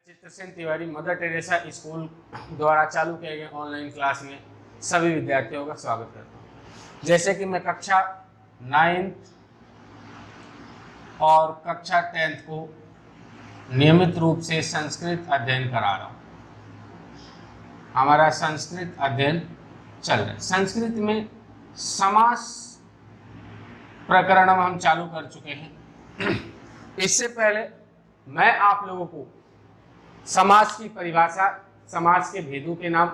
Chitrasen Tiwari mother Teresa school द्वारा चालू किए गए ऑनलाइन क्लास में सभी विद्यार्थियों का स्वागत करता हूँ। जैसे कि मैं कक्षा 9th और कक्षा 10th को नियमित रूप से संस्कृत अध्ययन करा रहा हूँ। हमारा संस्कृत अध्ययन चल रहा है। संस्कृत में समास प्रकरण हम चालू कर चुके हैं। इससे पहले मैं आप लोगों को समास की परिभाषा, समास के भेदों के नाम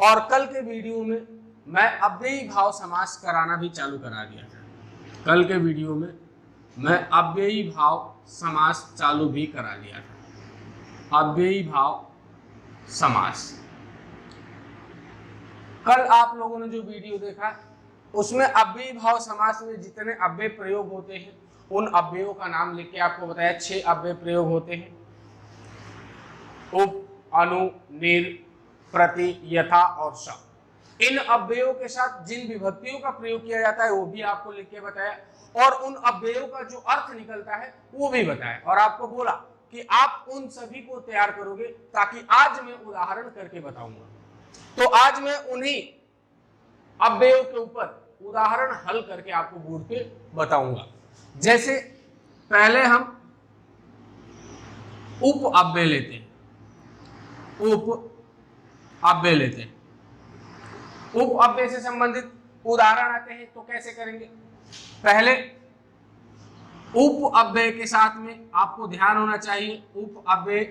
और कल के वीडियो में मैं अव्ययी भाव समास कराना भी चालू करा दिया था। कल के वीडियो में मैं अव्ययी भाव समास चालू भी करा दिया था। अव्ययी भाव समास कल आप लोगों ने जो वीडियो देखा उसमें अव्ययी भाव समास में जितने अव्यय प्रयोग होते हैं उन अव्ययों का नाम लिख के आपको बताया। 6 अव्यय प्रयोग होते हैं। उप, अनु, निर, प्रति, यथा और स। इन अव्ययों के साथ जिन विभक्तियों का प्रयोग किया जाता है वो भी आपको लिख के बताया और उन अव्ययों का जो अर्थ निकलता है वो भी बताया और आपको बोला कि आप उन सभी को तैयार करोगे ताकि आज मैं उदाहरण करके बताऊंगा। तो आज मैं उन्हीं अव्ययों के ऊपर उदाहरण हल करके आपको बोर्ड पे बताऊंगा। जैसे पहले हम उप अव्यय लेते हैं। उप अव्यय लेते हैं। उप अव्यय से संबंधित उदाहरण आते हैं तो कैसे करेंगे? पहले उप अव्यय के साथ में आपको ध्यान होना चाहिए। उप अव्यय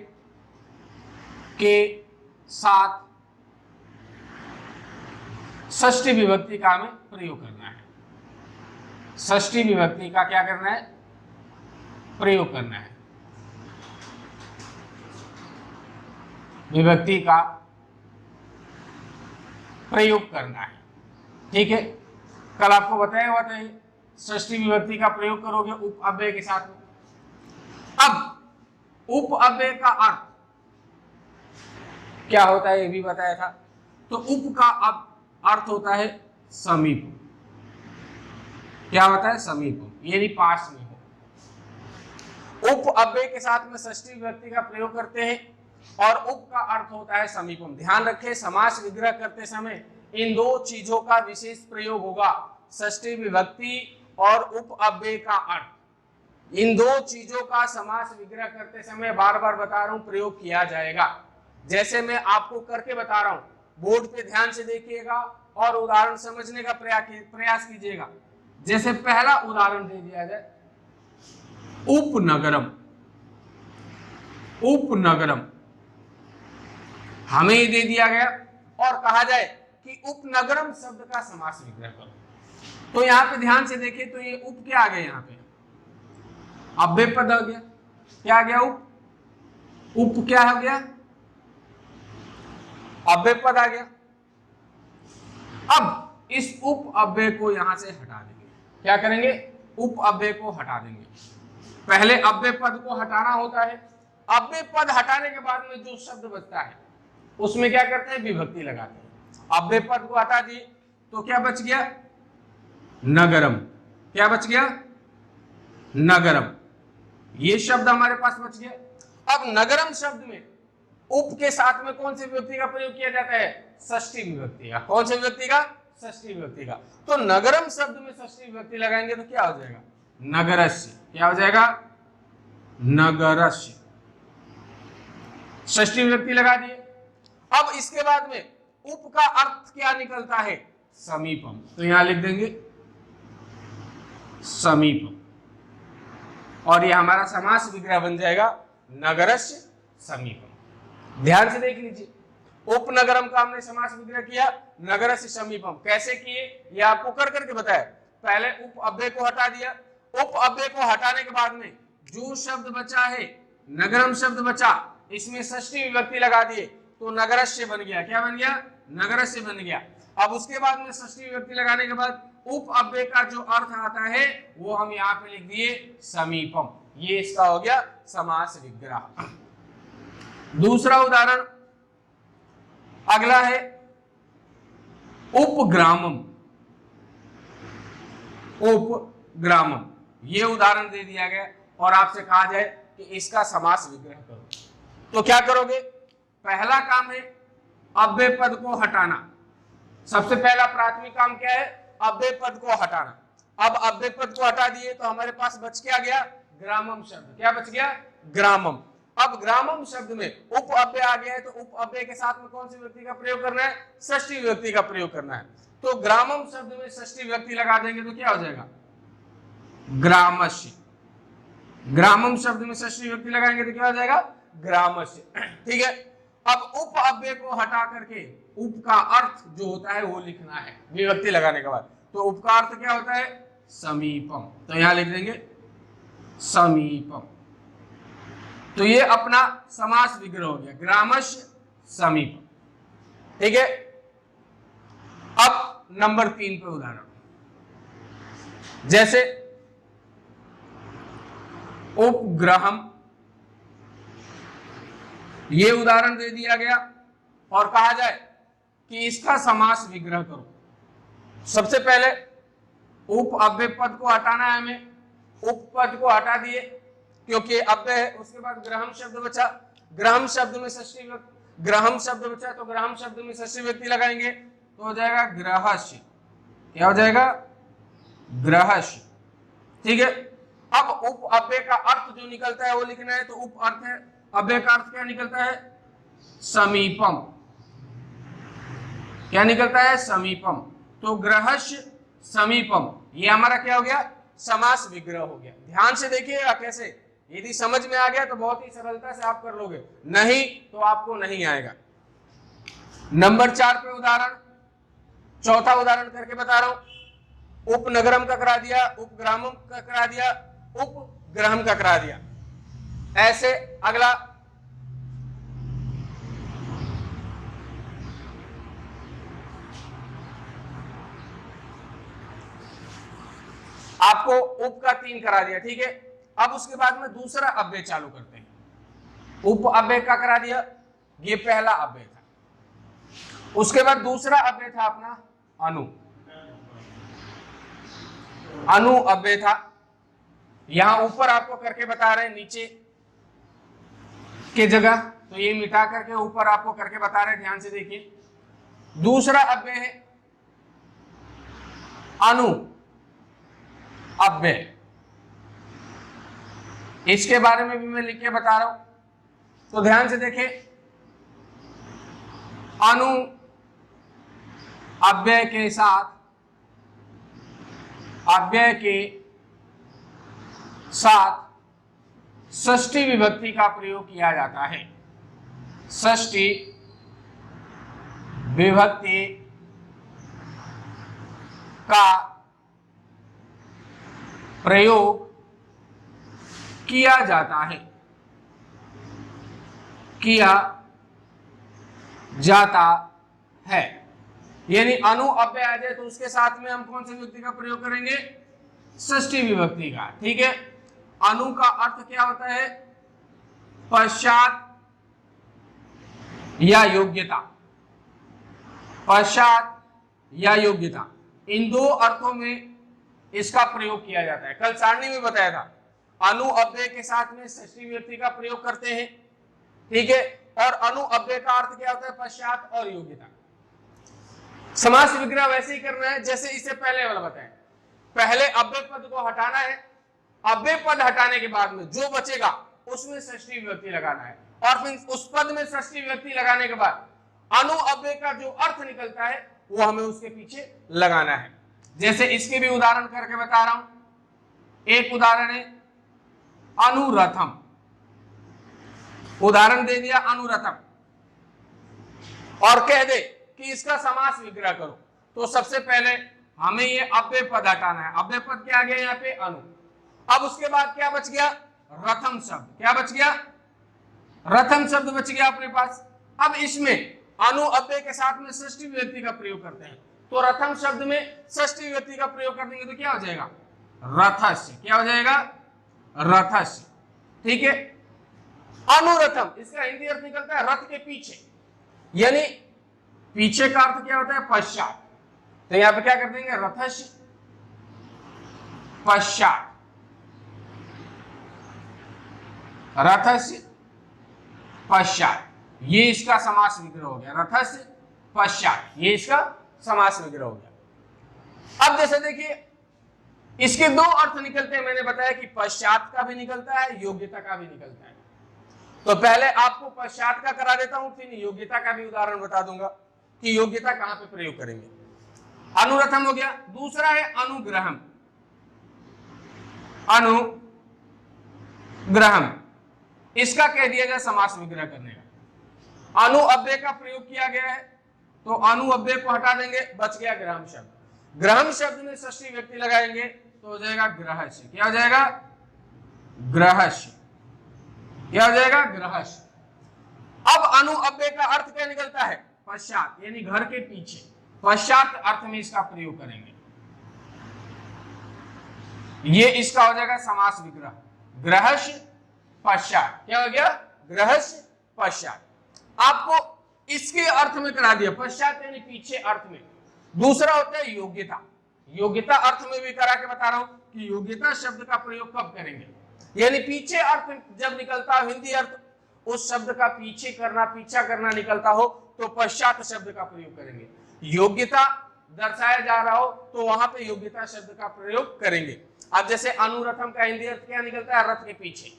के साथ षष्ठी विभक्ति का हमें प्रयोग करना है। षष्ठी विभक्ति का क्या करना है? प्रयोग करना है। विभक्ति का प्रयोग करना है। ठीक है, कल आपको बताया हुआ था षष्ठी विभक्ति का प्रयोग करोगे उप अव्यय के साथ में। अब उप अव्यय का अर्थ क्या होता है ये भी बताया था। तो उप का अब अर्थ होता है समीप। क्या होता है? समीप, यानी पास में हो। उप अव्यय के साथ में षष्ठी विभक्ति का प्रयोग करते हैं और उप का अर्थ होता है समीपम। ध्यान रखें, समास विग्रह करते समय इन दो चीजों का विशेष प्रयोग होगा, षष्ठी विभक्ति और उप अव्यय का अर्थ। इन दो चीजों का समास विग्रह करते समय बार बार बता रहा हूं प्रयोग किया जाएगा। जैसे मैं आपको करके बता रहा हूं, बोर्ड पे ध्यान से देखिएगा और उदाहरण समझने का प्रयास कीजिएगा। जैसे पहला उदाहरण दे दिया जाए, उपनगरम। उपनगरम हमें ही दे दिया गया और कहा जाए कि उपनगरम शब्द का समास विग्रह करो। तो यहां पे ध्यान से देखिए तो ये उप क्या आ गया? यहां पे अव्यय पद आ गया। क्या आ गया? उप। उप क्या हो गया? अव्यय पद आ गया। अब इस उप अव्यय को यहां से हटा देंगे। क्या करेंगे? उप अव्यय को हटा देंगे। पहले अव्यय पद को हटाना होता है। अव्यय पद हटाने के बाद में जो शब्द बचता है उसमें क्या करते हैं? विभक्ति लगाते हैं। अव्यय पद को हटा दिए तो क्या बच गया? नगरम। क्या बच गया? नगरम। ये शब्द हमारे पास बच गया। अब नगरम शब्द में उप के साथ में कौन सी विभक्ति का प्रयोग किया जाता है? षष्ठी विभक्ति का। कौन सी विभक्ति का? षष्ठी विभक्ति का। तो नगरम शब्द में षष्ठी विभक्ति लगाएंगे तो क्या हो जाएगा? नगरस्य। क्या हो जाएगा? नगरस्य। षष्ठी विभक्ति लगा दिए। अब इसके बाद में उप का अर्थ क्या निकलता है? समीपम। तो यहां लिख देंगे समीपम और ये हमारा समास विग्रह बन जाएगा नगरस्य समीपम। ध्यान से देख लीजिए, उपनगरम का हमने समास विग्रह किया, नगरस्य समीपम कैसे किए ये आपको कर करके बताया। पहले उप अव्यय को हटा दिया। उप अव्यय को हटाने के बाद में जो शब्द बचा है नगरम शब्द बचा, इसमें षष्ठी विभक्ति लगा दिए तो नगरस्य बन गया। क्या बन गया? नगरस्य बन गया। अब उसके बाद में षष्ठी विभक्ति लगाने के बाद उप अव्यय का जो अर्थ आता है वो हम यहाँ पे लिख दिए समीपम। ये इसका हो गया समास विग्रह। दूसरा उदाहरण अगला है उपग्रामम। उपग्रामम ये उदाहरण दे दिया गया और आपसे कहा जाए कि इसका समास विग्रह करो। तो क्या करोगे, पहला काम है अव्यय पद को हटाना। सबसे पहला प्राथमिक काम क्या है, अव्यय पद को हटाना। अब अव्यय पद को हटा दिए तो हमारे पास बच क्या गया, ग्रामम शब्द। क्या बच गया, ग्रामम। अब ग्रामम शब्द में उप अव्यय आ गया है, तो उप अव्यय के साथ में कौन सी विभक्ति का प्रयोग करना है, षष्ठी विभक्ति का प्रयोग करना है। तो ग्रामम शब्द में षष्ठी विभक्ति लगा देंगे तो क्या हो जाएगा, ग्रामस्य। ग्रामम शब्द में षष्ठी विभक्ति लगाएंगे तो क्या हो जाएगा, ग्रामस्य। ठीक है, अब उप अव्यय को हटा करके उप का अर्थ जो होता है वो लिखना है विभक्ति लगाने के बाद। तो उप का अर्थ क्या होता है, समीपम। तो यहां लिख देंगे समीपम। तो ये अपना समास विग्रह हो गया, ग्रामस्य समीपम। ठीक है, अब नंबर 3 पे उदाहरण, जैसे उपग्रहम, ये उदाहरण दे दिया गया और कहा जाए कि इसका समास विग्रह करो। सबसे पहले उप अव्यय पद को हटाना है हमें, उप पद को हटा दिए क्योंकि अव्यय है। उसके बाद ग्रहम शब्द बचा, ग्रहम शब्द में षष्ठी, ग्रहम शब्द बचा तो ग्रहम शब्द में षष्ठी व्यक्ति लगाएंगे तो हो जाएगा ग्रहस्य। क्या हो जाएगा, ग्रहस्य। ठीक है, अब उप अव्यय का अर्थ जो निकलता है वो लिखना है। तो उप अर्थ है, अव्यय का अर्थ क्या निकलता है, समीपम। क्या निकलता है, समीपम। तो ग्रहस्य समीपम, ये हमारा क्या हो गया, समास विग्रह हो गया। ध्यान से देखिएगा कैसे, यदि समझ में आ गया तो बहुत ही सरलता से आप कर लोगे, नहीं तो आपको नहीं आएगा। नंबर 4 पे उदाहरण, चौथा उदाहरण करके बता रहा हूं। उपनगरम का करा दिया, उपग्रामम का करा दिया, उपग्रहम का करा दिया। ऐसे अगला आपको उप का 3 करा दिया। ठीक है, अब उसके बाद में दूसरा अव्यय चालू करते हैं। उप अव्यय का करा दिया, ये पहला अव्यय था। उसके बाद दूसरा अव्यय था अपना अनु, अनु अव्यय था। यहां ऊपर आपको करके बता रहे हैं नीचे के जगह, तो ये मिटा करके ऊपर आपको करके बता रहे हैं, ध्यान से देखिए। दूसरा अव्यय है अनु अव्यय, इसके बारे में भी मैं लिख के बता रहा हूं, तो ध्यान से देखें। अनु अव्यय के साथ, अव्यय के साथ षष्ठी विभक्ति का प्रयोग किया जाता है। षष्ठी विभक्ति का प्रयोग किया जाता है, किया जाता है। यानी अनु अव्यय आ जाए तो उसके साथ में हम कौन सी विभक्ति का प्रयोग करेंगे, षष्ठी विभक्ति का। ठीक है, अनु का अर्थ क्या होता है, पश्चात या योग्यता, पश्चात या योग्यता, इन दो अर्थों में इसका प्रयोग किया जाता है। कल सारणी में बताया था, अनु अव्यय के साथ में षष्ठी विभक्ति का प्रयोग करते हैं। ठीक है, और अनु अव्यय का अर्थ क्या होता है, पश्चात और योग्यता। समास विग्रह वैसे ही करना है जैसे इससे पहले वाला बताया। पहले अव्यय पद को हटाना है, अव्यय पद हटाने के बाद में जो बचेगा उसमें षष्ठी विभक्ति लगाना है, और फिर उस पद में षष्ठी विभक्ति लगाने के बाद अनु अव्यय का जो अर्थ निकलता है वो हमें उसके पीछे लगाना है। जैसे इसके भी उदाहरण करके बता रहा हूं। एक उदाहरण है अनुरथम, उदाहरण दे दिया अनुरथम, और कह दे कि इसका समास विग्रह करो। तो सबसे पहले हमें ये अव्यय पद हटाना है। अव्यय पद क्या आ गया यहाँ पे, अनु। अब उसके बाद क्या बच गया, रथम शब्द। क्या बच गया, रथम शब्द बच गया अपने पास। अब इसमें अनु अव्यय के साथ में षष्ठी विभक्ति का प्रयोग करते हैं, तो रथम शब्द में षष्ठी विभक्ति का प्रयोग कर देंगे तो क्या हो जाएगा, रथस्य। क्या हो जाएगा, रथस्य। ठीक है, अनुरथम, इसका हिंदी अर्थ निकलता है रथ के पीछे, यानी पीछे का अर्थ क्या होता है, पश्चात। तो यहां पे क्या कर देंगे, रथस्य पश्चात, रथस्य पश्चात, ये इसका समास विग्रह हो गया। रथस्य पश्चात, ये इसका समास विग्रह हो गया। अब जैसे देखिए इसके दो अर्थ निकलते हैं, मैंने बताया कि पश्चात का भी निकलता है, योग्यता का भी निकलता है। तो पहले आपको पश्चात का करा देता हूं, फिर योग्यता का भी उदाहरण बता दूंगा कि योग्यता कहां पे प्रयोग करेंगे। अनुरथम हो गया। दूसरा है अनुग्रहम। अनुग्रहम, इसका कह दिया जाए समास विग्रह करने का। अनुअव्यय का प्रयोग किया गया है, तो अनुअव्यय को हटा देंगे, बच गया ग्रहम शब्द। ग्रहम शब्द में षष्ठी व्यक्ति लगाएंगे तो हो जाएगा ग्रहस्य। क्या हो जाएगा? ग्रहस्य। क्या हो जाएगा? ग्रहस्य। अब अनुअव्यय का अर्थ क्या निकलता है? पश्चात, यानी घर के पीछे। पश्चात अर्थ में इसका प्रयोग करेंगे, ये इसका हो जाएगा समास विग्रह। ग्रहस्य पश्चात, क्या हो गया? ग्रहस्य पश्चात। आपको इसके अर्थ में करा दिया, पश्चात यानी पीछे अर्थ में। दूसरा होता है योग्यता। योग्यता अर्थ में भी करा के बता रहा हूं कि योग्यता शब्द का प्रयोग कब करेंगे, यानी पीछे अर्थ जब निकलता हो, हिंदी अर्थ, उस शब्द का पीछे करना, पीछा करना निकलता हो तो पश्चात शब्द का प्रयोग करेंगे। योग्यता दर्शाया जा रहा हो तो वहां पे योग्यता शब्द का प्रयोग करेंगे। अब जैसे अनुरथम का हिंदी अर्थ क्या निकलता है? रथ के पीछे,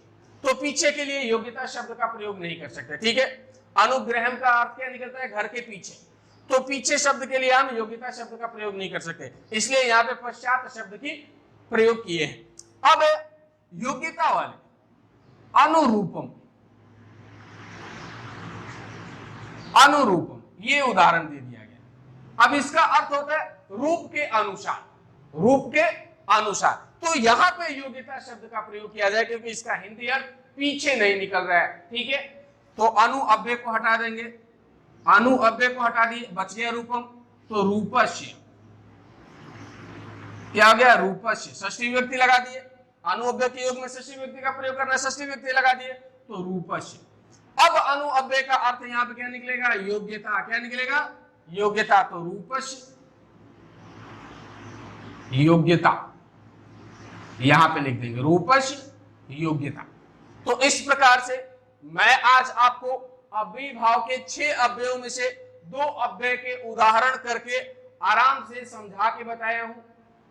तो पीछे के लिए योग्यता शब्द का प्रयोग नहीं कर सकते, ठीक है। अनुग्रहम का अर्थ क्या निकलता है? घर के पीछे, तो पीछे शब्द के लिए हम योग्यता शब्द का प्रयोग नहीं कर सकते, इसलिए यहाँ पे पश्चात शब्द की प्रयोग किए हैं। अब योग्यता वाले अनुरूपम। अनुरूपम, ये उदाहरण दे दिया गया। अब इसका अर्थ होता है रूप के अनुसार। रूप के अनुसार, तो यहां पे योग्यता शब्द का प्रयोग किया जाए क्योंकि इसका हिंदी अर्थ पीछे नहीं निकल रहा है, ठीक है। तो अनुअव्यय को हटा देंगे, अनुअव्यय को हटा दिए, बच गया रूपम, तो रूपस्य। क्या हो गया? रूपस्य। षष्ठी व्यक्ति लगा दिए, अनुअव्यय के योग में षष्ठी व्यक्ति का प्रयोग करना, षष्ठी व्यक्ति लगा दिए तो रूपस्य। अब अनुअव्यय का अर्थ यहाँ पे क्या निकलेगा? योग्यता। क्या निकलेगा? योग्यता, तो रूपस्य योग्यता, यहां पे लिख देंगे रूपस्य योग्यता। तो इस प्रकार से मैं आज आपको अव्ययी भाव के 6 अव्ययों में से 2 अव्यय के उदाहरण करके आराम से समझा के बताया हूं।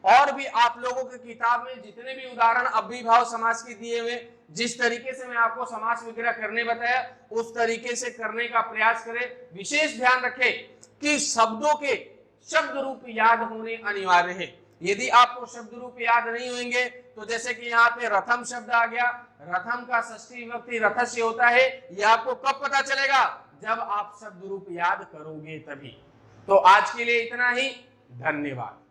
और भी आप लोगों की किताब में जितने भी उदाहरण अव्ययी भाव समास के दिए हुए, जिस तरीके से मैं आपको समास विग्रह करने बताया उस तरीके से करने का प्रयास करें। विशेष ध्यान रखें कि शब्दों के शब्द रूप याद होने अनिवार्य है। यदि आपको शब्द रूप याद नहीं होंगे तो जैसे कि यहाँ पे रथम शब्द आ गया, रथम का षष्ठी विभक्ति रथस्य होता है, यह आपको कब पता चलेगा? जब आप शब्द रूप याद करोगे तभी। तो आज के लिए इतना ही, धन्यवाद।